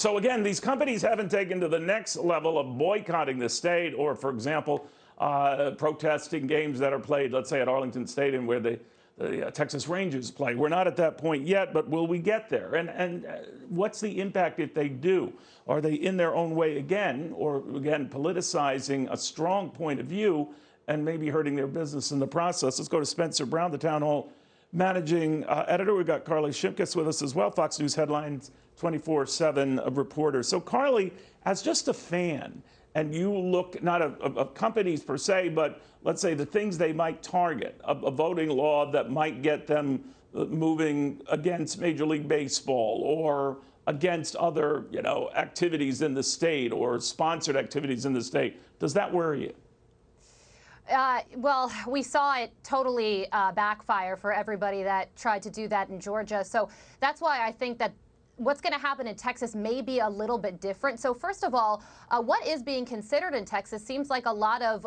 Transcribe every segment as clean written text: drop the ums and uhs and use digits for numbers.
So again, these companies haven't taken to the next level of boycotting the state or, for example, protesting games that are played, let's say at Arlington Stadium where the Texas Rangers play. We're not at that point yet, but will we get there? And what's the impact if they do? Are they in their own way again, or again, politicizing a strong point of view and maybe hurting their business in the process? Let's go to Spencer Brown, the Town Hall managing editor. We've got Carley Shimkus with us as well, Fox News Headlines 24/7 reporter. So Carley, as just a fan, and you look not of companies per se, but let's say the things they might target, a voting law that might get them moving against Major League Baseball or against other, activities in the state or sponsored activities in the state. Does that worry you? Well, we saw it totally backfire for everybody that tried to do that in Georgia. So that's why I think that what's going to happen in Texas may be a little bit different. So first of all, what is being considered in Texas seems like a lot of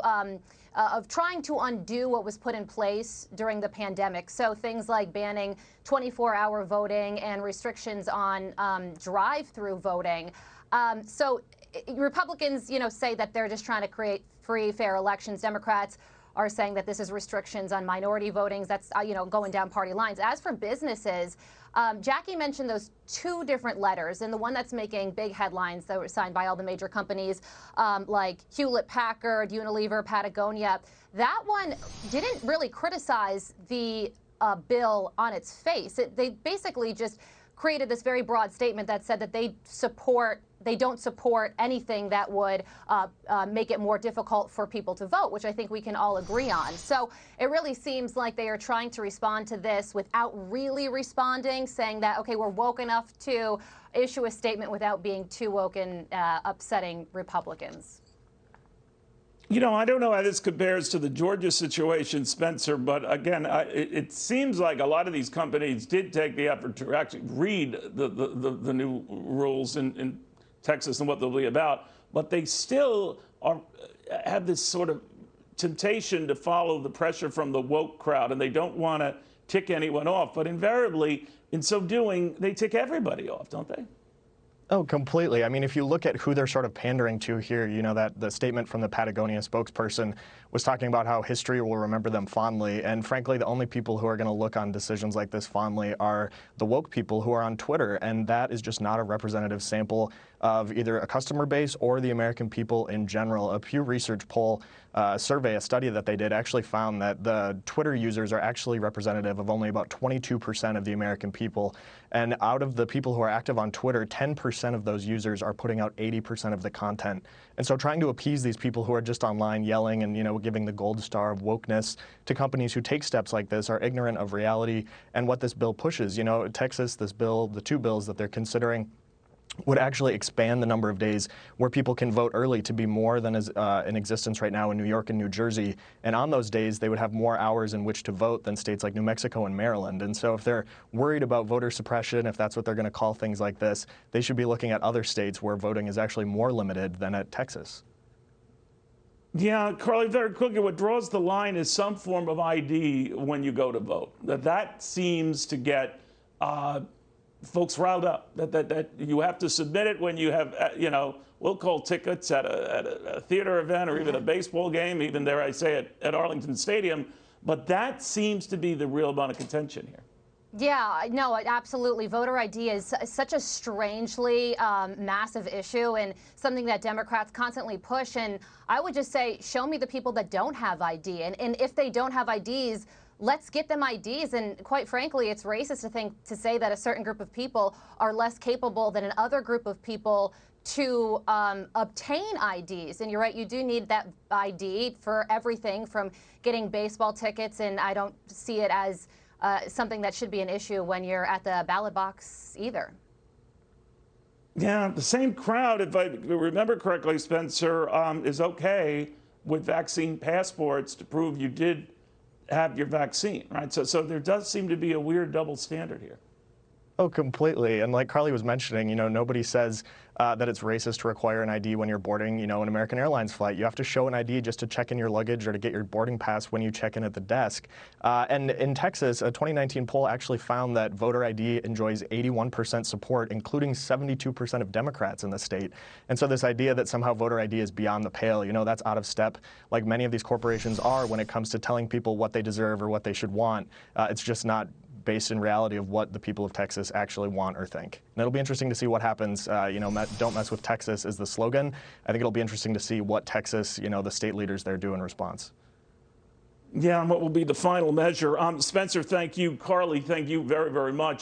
trying to undo what was put in place during the pandemic. So things like banning 24-hour voting and restrictions on drive-through voting. So Republicans, say that they're just trying to create free, fair elections. Democrats are saying that this is restrictions on minority voting. That's, going down party lines. As for businesses, Jackie mentioned those two different letters, and the one that's making big headlines that were signed by all the major companies like Hewlett-Packard, Unilever, Patagonia. That one didn't really criticize the bill on its face. They basically just created this very broad statement that said that they don't support anything that would make it more difficult for people to vote, which I think we can all agree on. So it really seems like they are trying to respond to this without really responding, saying that, okay, we're woke enough to issue a statement without being too woke and upsetting Republicans. I don't know how this compares to the Georgia situation, Spencer, but again, it seems like a lot of these companies did take the effort to actually read the new rules in Texas and what they'll be about, but they still have this sort of temptation to follow the pressure from the woke crowd, and they don't want to tick anyone off. But invariably, in so doing, they tick everybody off, don't they? Oh, completely. I mean, if you look at who they're sort of pandering to here, that the statement from the Patagonia spokesperson was talking about how history will remember them fondly. And frankly, the only people who are going to look on decisions like this fondly are the woke people who are on Twitter. And that is just not a representative sample of either a customer base or the American people in general. A Pew Research poll survey, a study that they did, actually found that the Twitter users are actually representative of only about 22% of the American people. And out of the people who are active on Twitter, 10% of those users are putting out 80% of the content. And so trying to appease these people who are just online yelling and, giving the gold star of wokeness to companies who take steps like this are ignorant of reality and what this bill pushes. Texas, this bill, the two bills that they're considering, would actually expand the number of days where people can vote early to be more than is in existence right now in New York and New Jersey. And on those days, they would have more hours in which to vote than states like New Mexico and Maryland. And so if they're worried about voter suppression, if that's what they're going to call things like this, they should be looking at other states where voting is actually more limited than at Texas. Yeah, Carley, very quickly, what draws the line is some form of ID when you go to vote. That seems to get folks riled up, that you have to submit it when you have, we'll call tickets at a theater event or even a baseball game, even dare I say at Arlington Stadium. But that seems to be the real amount of contention here. Yeah, no, absolutely. Voter ID is such a strangely massive issue and something that Democrats constantly push. And I would just say, show me the people that don't have ID. And if they don't have IDs, let's get them IDs. And quite frankly, it's racist to say that a certain group of people are less capable than another group of people to obtain IDs. And you're right, you do need that ID for everything from getting baseball tickets. And I don't see it as something that should be an issue when you're at the ballot box either. Yeah, the same crowd, if I remember correctly, Spencer, is okay with vaccine passports to prove you did have your vaccine, right? So there does seem to be a weird double standard here. Oh, completely. And like Carly was mentioning, nobody says that it's racist to require an ID when you're boarding, an American Airlines flight. You have to show an ID just to check in your luggage or to get your boarding pass when you check in at the desk. And in Texas, a 2019 poll actually found that voter ID enjoys 81% support, including 72% of Democrats in the state. And so this idea that somehow voter ID is beyond the pale, that's out of step, like many of these corporations are when it comes to telling people what they deserve or what they should want. It's just not based in reality of what the people of Texas actually want or think. And it'll be interesting to see what happens. Don't mess with Texas is the slogan. I think it'll be interesting to see what Texas, the state leaders there do in response. Yeah, and what will be the final measure? Spencer, thank you. Carly, thank you very, very much.